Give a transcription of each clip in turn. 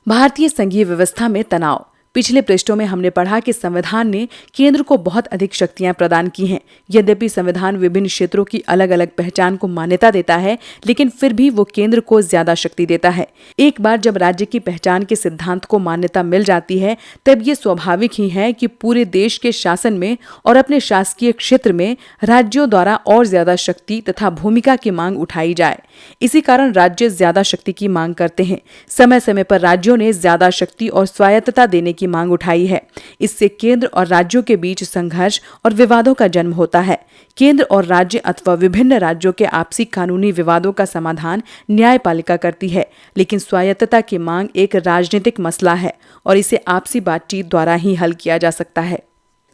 भारतीय संघीय व्यवस्था में तनाव। पिछले पृष्ठों में हमने पढ़ा कि संविधान ने केंद्र को बहुत अधिक शक्तियां प्रदान की हैं। यद्यपि संविधान विभिन्न क्षेत्रों की अलग अलग पहचान को मान्यता देता है, लेकिन फिर भी वो केंद्र को ज्यादा शक्ति देता है। एक बार जब राज्य की पहचान के सिद्धांत को मान्यता मिल जाती है, तब ये स्वाभाविक ही है कि पूरे देश के शासन में और अपने शासकीय क्षेत्र में राज्यों द्वारा और ज्यादा शक्ति तथा भूमिका की मांग उठाई जाए। इसी कारण राज्य ज्यादा शक्ति की मांग करते हैं। समय समय पर राज्यों ने ज्यादा शक्ति और स्वायत्तता देने की मांग उठाई है। इससे केंद्र और राज्यों के बीच संघर्ष और विवादों का जन्म होता है। केंद्र और राज्य अथवा विभिन्न राज्यों के आपसी कानूनी विवादों का समाधान न्यायपालिका करती है, लेकिन स्वायत्तता की मांग एक राजनीतिक मसला है और इसे आपसी बातचीत द्वारा ही हल किया जा सकता है।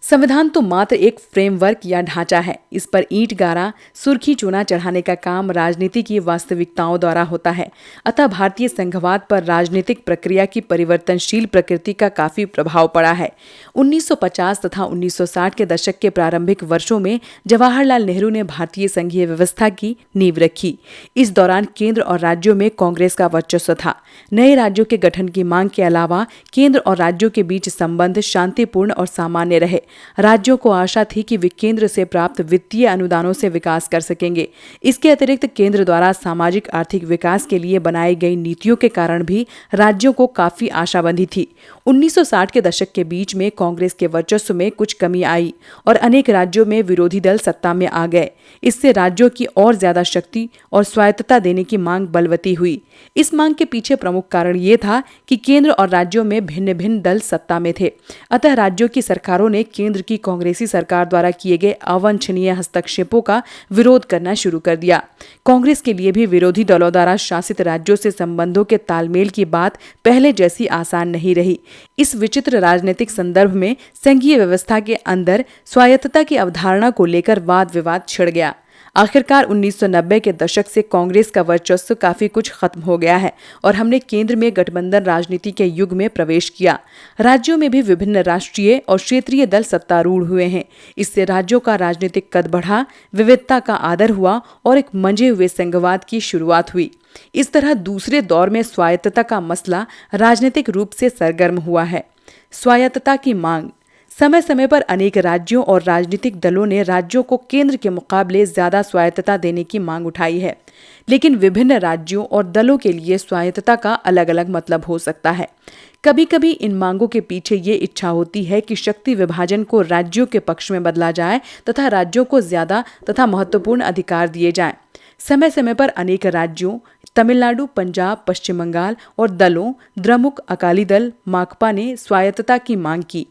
संविधान तो मात्र एक फ्रेमवर्क या ढांचा है। इस पर ईंट गारा, सुर्खी चूना चढ़ाने का काम राजनीति की वास्तविकताओं द्वारा होता है। अतः भारतीय संघवाद पर राजनीतिक प्रक्रिया की परिवर्तनशील प्रकृति का काफी प्रभाव पड़ा है। 1950 तथा 1960 के दशक के प्रारंभिक वर्षों में जवाहरलाल नेहरू ने भारतीय संघीय व्यवस्था की नींव रखी। इस दौरान केंद्र और राज्यों में कांग्रेस का वर्चस्व था। नए राज्यों के गठन की मांग के अलावा केंद्र और राज्यों के बीच संबंध शांतिपूर्ण और सामान्य रहे। राज्यों को आशा थी कि वे केंद्र से प्राप्त वित्तीय अनुदानों से विकास कर सकेंगे। इसके अतिरिक्त केंद्र द्वारा सामाजिक आर्थिक विकास के लिए बनाई गई नीतियों के कारण भी राज्यों को काफी आशा बंधी थी। 1960 के दशक के बीच में कांग्रेस के वर्चस्व में कुछ कमी आई और अनेक राज्यों में विरोधी दल सत्ता में आ गए। इससे राज्यों की और ज्यादा शक्ति और स्वायत्तता देने की मांग बलवती हुई। इस मांग के पीछे प्रमुख कारण ये था कि केंद्र और राज्यों में भिन्न भिन्न दल सत्ता में थे। अतः राज्यों की सरकारों ने केंद्र की कांग्रेसी सरकार द्वारा किए गए अवांछनीय हस्तक्षेपों का विरोध करना शुरू कर दिया। कांग्रेस के लिए भी विरोधी दलों द्वारा शासित राज्यों से संबंधों के तालमेल की बात पहले जैसी आसान नहीं रही। इस विचित्र राजनीतिक संदर्भ में संघीय व्यवस्था के अंदर स्वायत्तता की अवधारणा को लेकर वाद विवाद छिड़ गया। आखिरकार 1990 के दशक से कांग्रेस का वर्चस्व काफी कुछ खत्म हो गया है और हमने केंद्र में गठबंधन राजनीति के युग में प्रवेश किया। राज्यों में भी विभिन्न राष्ट्रीय और क्षेत्रीय दल सत्तारूढ़ हुए हैं। इससे राज्यों का राजनीतिक कद बढ़ा, विविधता का आदर हुआ और एक मंझे हुए संघवाद की शुरुआत हुई। इस तरह दूसरे दौर में स्वायत्तता का मसला राजनीतिक रूप से सरगर्म हुआ है। स्वायत्तता की मांग। समय समय पर अनेक राज्यों और राजनीतिक दलों ने राज्यों को केंद्र के मुकाबले ज्यादा स्वायत्तता देने की मांग उठाई है, लेकिन विभिन्न राज्यों और दलों के लिए स्वायत्तता का अलग अलग मतलब हो सकता है। कभी कभी इन मांगों के पीछे ये इच्छा होती है कि शक्ति विभाजन को राज्यों के पक्ष में बदला जाए तथा राज्यों को ज्यादा तथा महत्वपूर्ण अधिकार दिए जाएं। समय समय पर अनेक राज्यों तमिलनाडु, पंजाब, पश्चिम बंगाल और दलों द्रमुक, अकाली दल, माकपा ने स्वायत्तता की मांग की।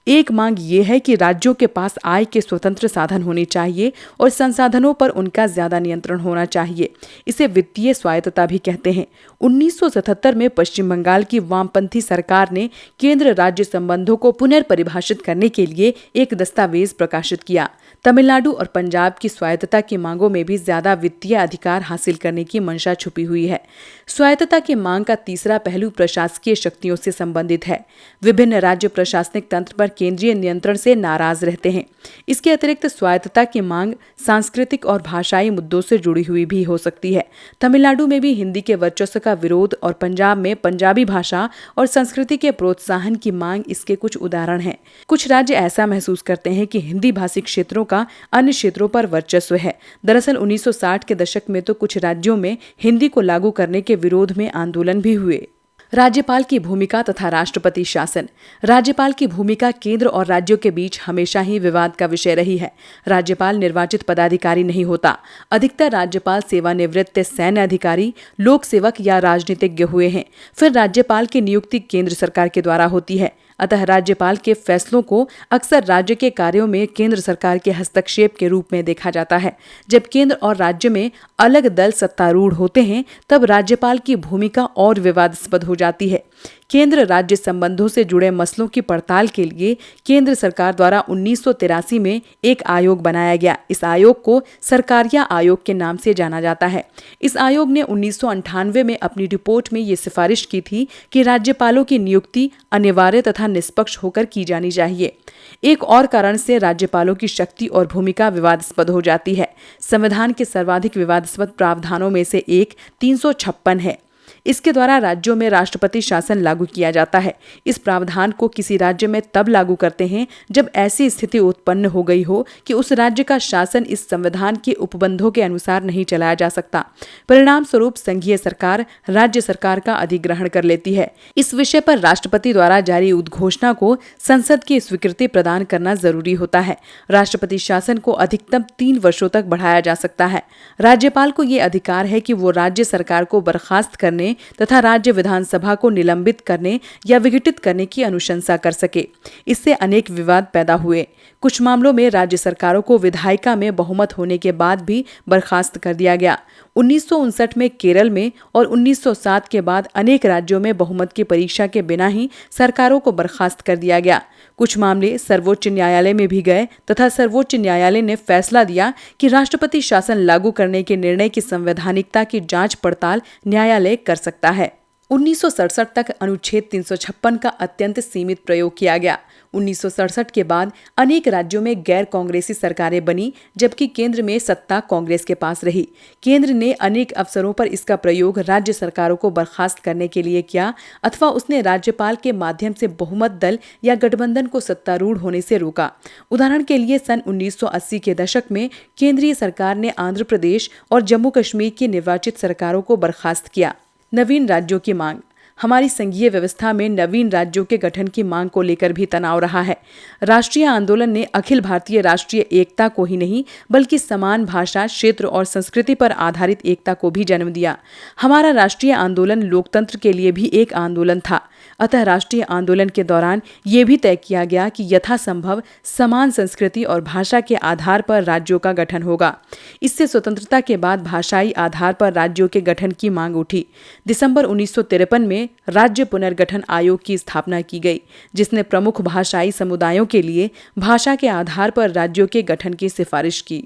एक मांग ये है कि राज्यों के पास आय के स्वतंत्र साधन होने चाहिए और संसाधनों पर उनका ज्यादा नियंत्रण होना चाहिए। इसे वित्तीय स्वायत्तता भी कहते हैं। 1977 में पश्चिम बंगाल की वामपंथी सरकार ने केंद्र राज्य संबंधों को पुनर्परिभाषित करने के लिए एक दस्तावेज प्रकाशित किया। तमिलनाडु और पंजाब की स्वायत्तता की मांगों में भी ज्यादा वित्तीय अधिकार हासिल करने की मंशा छुपी हुई है। स्वायत्तता की मांग का तीसरा पहलू प्रशासकीय शक्तियों से संबंधित है। विभिन्न राज्य प्रशासनिक तंत्र पर केंद्रीय नियंत्रण से नाराज रहते हैं। इसके अतिरिक्त स्वायत्तता की मांग सांस्कृतिक और भाषाई मुद्दों से जुड़ी हुई भी हो सकती है। तमिलनाडु में भी हिंदी के वर्चस्व का विरोध और पंजाब में पंजाबी भाषा और संस्कृति के प्रोत्साहन की मांग इसके कुछ उदाहरण हैं। कुछ राज्य ऐसा महसूस करते हैं कि हिंदी भाषी क्षेत्रों का अन्य क्षेत्रों पर वर्चस्व है। दरअसल 1960 के दशक में तो कुछ राज्यों में हिंदी को लागू करने के विरोध में आंदोलन भी हुए। राज्यपाल की भूमिका तथा राष्ट्रपति शासन। राज्यपाल की भूमिका केंद्र और राज्यों के बीच हमेशा ही विवाद का विषय रही है। राज्यपाल निर्वाचित पदाधिकारी नहीं होता। अधिकतर राज्यपाल सेवानिवृत्त सैन्य अधिकारी, लोक सेवक या राजनीतिज्ञ हुए हैं। फिर राज्यपाल की नियुक्ति केंद्र सरकार के द्वारा होती है। अतः राज्यपाल के फैसलों को अक्सर राज्य के कार्यों में केंद्र सरकार के हस्तक्षेप के रूप में देखा जाता है। जब केंद्र और राज्य में अलग दल सत्तारूढ़ होते हैं, तब राज्यपाल की भूमिका और विवादास्पद हो जाती है। केंद्र राज्य संबंधों से जुड़े मसलों की पड़ताल के लिए केंद्र सरकार द्वारा 1983 में एक आयोग बनाया गया। इस आयोग को सरकारिया आयोग के नाम से जाना जाता है। इस आयोग ने 1998 में अपनी रिपोर्ट में ये सिफारिश की थी कि राज्यपालों की नियुक्ति अनिवार्य तथा निष्पक्ष होकर की जानी चाहिए। एक और कारण से राज्यपालों की शक्ति और भूमिका विवादास्पद हो जाती है। संविधान के सर्वाधिक विवादास्पद प्रावधानों में से एक 356 है। इसके द्वारा राज्यों में राष्ट्रपति शासन लागू किया जाता है। इस प्रावधान को किसी राज्य में तब लागू करते हैं जब ऐसी स्थिति उत्पन्न हो गई हो कि उस राज्य का शासन इस संविधान के उपबंधों के अनुसार नहीं चलाया जा सकता। परिणाम स्वरूप संघीय सरकार राज्य सरकार का अधिग्रहण कर लेती है। इस विषय पर राष्ट्रपति द्वारा जारी उद्घोषणा को संसद की स्वीकृति प्रदान करना जरूरी होता है। राष्ट्रपति शासन को अधिकतम 3 वर्षों तक बढ़ाया जा सकता है। राज्यपाल को ये अधिकार है कि वो राज्य सरकार को बर्खास्त करने तथा राज्य विधानसभा को निलंबित करने या विघटित करने की अनुशंसा कर सके। इससे अनेक विवाद पैदा हुए। कुछ मामलों में राज्य सरकारों को विधायिका में बहुमत होने के बाद भी बर्खास्त कर दिया गया। 1959 में केरल में और 1907 के बाद अनेक राज्यों में बहुमत की परीक्षा के बिना ही सरकारों को बर्खास्त कर दिया गया। कुछ मामले सर्वोच्च न्यायालय में भी गए तथा सर्वोच्च न्यायालय ने फैसला दिया कि राष्ट्रपति शासन लागू करने के निर्णय की संवैधानिकता की जांच पड़ताल न्यायालय कर सकता है। 1967 तक अनुच्छेद 356 का अत्यंत सीमित प्रयोग किया गया। 1967 के बाद अनेक राज्यों में गैर कांग्रेसी सरकारें बनी, जबकि केंद्र में सत्ता कांग्रेस के पास रही। केंद्र ने अनेक अवसरों पर इसका प्रयोग राज्य सरकारों को बर्खास्त करने के लिए किया अथवा उसने राज्यपाल के माध्यम से बहुमत दल या गठबंधन को सत्तारूढ़ होने से रोका। उदाहरण के लिए सन 1980 के दशक में केंद्रीय सरकार ने आंध्र प्रदेश और जम्मू कश्मीर की निर्वाचित सरकारों को बर्खास्त किया। नवीन राज्यों की मांग। हमारी संघीय व्यवस्था में नवीन राज्यों के गठन की मांग को लेकर भी तनाव रहा है। राष्ट्रीय आंदोलन ने अखिल भारतीय राष्ट्रीय एकता को ही नहीं बल्कि समान भाषा, क्षेत्र और संस्कृति पर आधारित एकता को भी जन्म दिया। हमारा राष्ट्रीय आंदोलन लोकतंत्र के लिए भी एक आंदोलन था। अतः राष्ट्रीय आंदोलन के दौरान ये भी तय किया गया कि यथासंभव समान संस्कृति और भाषा के आधार पर राज्यों का गठन होगा। इससे स्वतंत्रता के बाद भाषाई आधार पर राज्यों के गठन की मांग उठी। दिसंबर 1953 में राज्य पुनर्गठन आयोग की स्थापना की गई, जिसने प्रमुख भाषाई समुदायों के लिए भाषा के आधार पर राज्यों के गठन की सिफारिश की।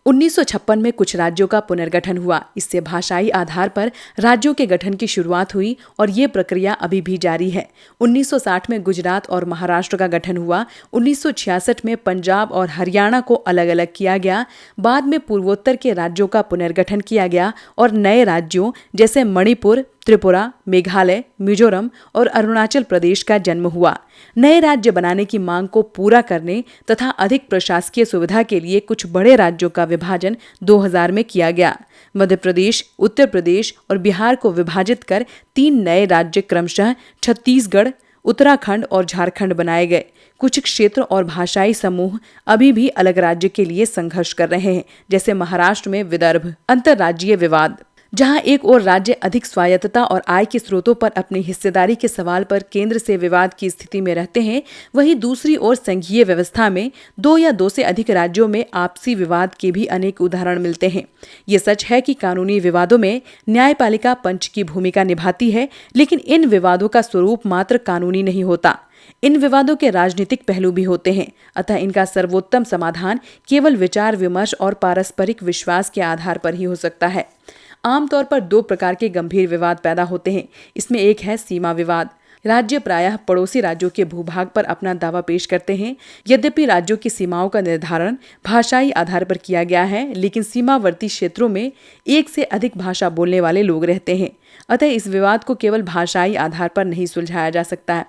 1956 में कुछ राज्यों का पुनर्गठन हुआ। इससे भाषाई आधार पर राज्यों के गठन की शुरुआत हुई और ये प्रक्रिया अभी भी जारी है। 1960 में गुजरात और महाराष्ट्र का गठन हुआ। 1966 में पंजाब और हरियाणा को अलग अलग किया गया। बाद में पूर्वोत्तर के राज्यों का पुनर्गठन किया गया और नए राज्यों जैसे मणिपुर, त्रिपुरा, मेघालय, मिजोरम और अरुणाचल प्रदेश का जन्म हुआ। नए राज्य बनाने की मांग को पूरा करने तथा अधिक प्रशासकीय सुविधा के लिए कुछ बड़े राज्यों का विभाजन 2000 में किया गया। मध्य प्रदेश, उत्तर प्रदेश और बिहार को विभाजित कर 3 नए राज्य क्रमशः छत्तीसगढ़, उत्तराखंड और झारखंड बनाए गए। कुछ क्षेत्र और भाषाई समूह अभी भी अलग राज्य के लिए संघर्ष कर रहे हैं, जैसे महाराष्ट्र में विदर्भ। अंतर्राज्यीय विवाद। जहां एक ओर राज्य अधिक स्वायत्तता और आय के स्रोतों पर अपनी हिस्सेदारी के सवाल पर केंद्र से विवाद की स्थिति में रहते हैं, वहीं दूसरी ओर संघीय व्यवस्था में 2 या 2 से अधिक राज्यों में आपसी विवाद के भी अनेक उदाहरण मिलते हैं। ये सच है कि कानूनी विवादों में न्यायपालिका पंच की भूमिका निभाती है, लेकिन इन विवादों का स्वरूप मात्र कानूनी नहीं होता। इन विवादों के राजनीतिक पहलू भी होते हैं। अतः इनका सर्वोत्तम समाधान केवल विचार विमर्श और पारस्परिक विश्वास के आधार पर ही हो सकता है। आमतौर पर 2 प्रकार के गंभीर विवाद पैदा होते हैं। इसमें एक है सीमा विवाद। राज्य प्रायः पड़ोसी राज्यों के भूभाग पर अपना दावा पेश करते हैं। यद्यपि राज्यों की सीमाओं का निर्धारण भाषाई आधार पर किया गया है, लेकिन सीमावर्ती क्षेत्रों में 1 से अधिक भाषा बोलने वाले लोग रहते हैं। अतः इस विवाद को केवल भाषाई आधार पर नहीं सुलझाया जा सकता है।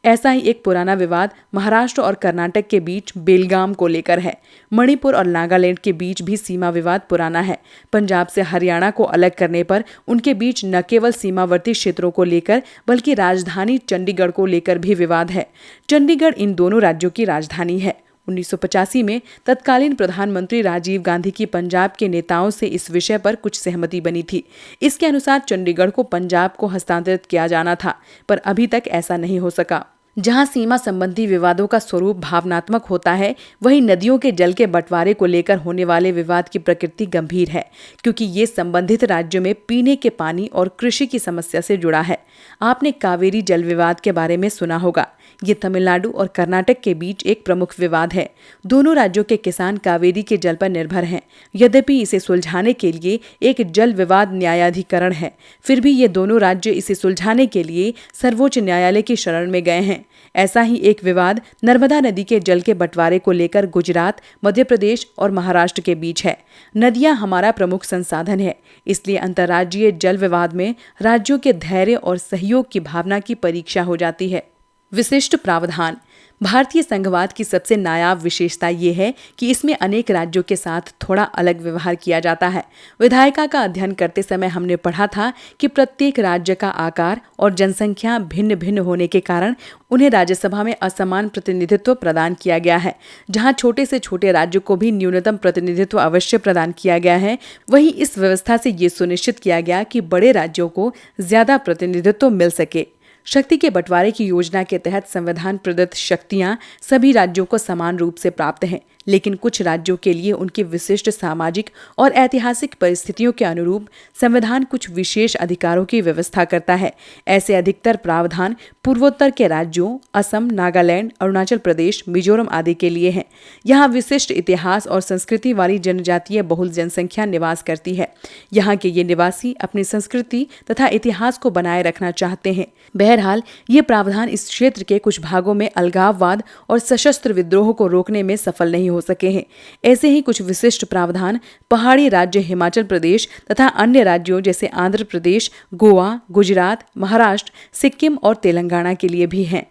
ऐसा ही एक पुराना विवाद महाराष्ट्र और कर्नाटक के बीच बेलगाम को लेकर है। मणिपुर और नागालैंड के बीच भी सीमा विवाद पुराना है। पंजाब से हरियाणा को अलग करने पर उनके बीच न केवल सीमावर्ती क्षेत्रों को लेकर बल्कि राजधानी चंडीगढ़ को लेकर भी विवाद है। चंडीगढ़ इन दोनों राज्यों की राजधानी है। 1985 में तत्कालीन प्रधानमंत्री राजीव गांधी की पंजाब के नेताओं से इस विषय पर कुछ सहमति बनी थी। इसके अनुसार चंडीगढ़ को पंजाब को हस्तांतरित किया जाना था, पर अभी तक ऐसा नहीं हो सका। जहां सीमा संबंधी विवादों का स्वरूप भावनात्मक होता है, वहीं नदियों के जल के बंटवारे को लेकर होने वाले विवाद की प्रकृति गंभीर है, क्योंकि ये संबंधित राज्यों में पीने के पानी और कृषि की समस्या से जुड़ा है। आपने कावेरी जल विवाद के बारे में सुना होगा। ये तमिलनाडु और कर्नाटक के बीच एक प्रमुख विवाद है। दोनों राज्यों के किसान कावेरी के जल पर निर्भर हैं। यद्यपि इसे सुलझाने के लिए एक जल विवाद न्यायाधिकरण है, फिर भी ये दोनों राज्य इसे सुलझाने के लिए सर्वोच्च न्यायालय की शरण में गए हैं। ऐसा ही एक विवाद नर्मदा नदी के जल के बंटवारे को लेकर गुजरात, मध्य प्रदेश और महाराष्ट्र के बीच है। नदियां हमारा प्रमुख संसाधन है, इसलिए अंतर्राज्यीय जल विवाद में राज्यों के धैर्य और सहयोग की भावना की परीक्षा हो जाती है। विशिष्ट प्रावधान। भारतीय संघवाद की सबसे नायाब विशेषता ये है कि इसमें अनेक राज्यों के साथ थोड़ा अलग व्यवहार किया जाता है। विधायिका का अध्ययन करते समय हमने पढ़ा था कि प्रत्येक राज्य का आकार और जनसंख्या भिन्न भिन्न होने के कारण उन्हें राज्यसभा में असमान प्रतिनिधित्व प्रदान किया गया है। जहां छोटे से छोटे राज्यों को भी न्यूनतम प्रतिनिधित्व अवश्य प्रदान किया गया है, वहीं इस व्यवस्था से ये सुनिश्चित किया गया कि बड़े राज्यों को ज्यादा प्रतिनिधित्व मिल सके। शक्ति के बंटवारे की योजना के तहत संविधान प्रदत्त शक्तियां सभी राज्यों को समान रूप से प्राप्त हैं, लेकिन कुछ राज्यों के लिए उनकी विशिष्ट सामाजिक और ऐतिहासिक परिस्थितियों के अनुरूप संविधान कुछ विशेष अधिकारों की व्यवस्था करता है। ऐसे अधिकतर प्रावधान पूर्वोत्तर के राज्यों असम, नागालैंड, अरुणाचल प्रदेश, मिजोरम आदि के लिए हैं। यहाँ विशिष्ट इतिहास और संस्कृति वाली जनजातीय बहुल जनसंख्या निवास करती है। यहाँ के ये निवासी अपनी संस्कृति तथा इतिहास को बनाए रखना चाहते हैं। बहरहाल ये प्रावधान इस क्षेत्र के कुछ भागों में अलगाववाद और सशस्त्र विद्रोह को रोकने में सफल नहीं हो सके हैं। ऐसे ही कुछ विशिष्ट प्रावधान पहाड़ी राज्य हिमाचल प्रदेश तथा अन्य राज्यों जैसे आंध्र प्रदेश, गोवा, गुजरात, महाराष्ट्र, सिक्किम और तेलंगाना के लिए भी हैं।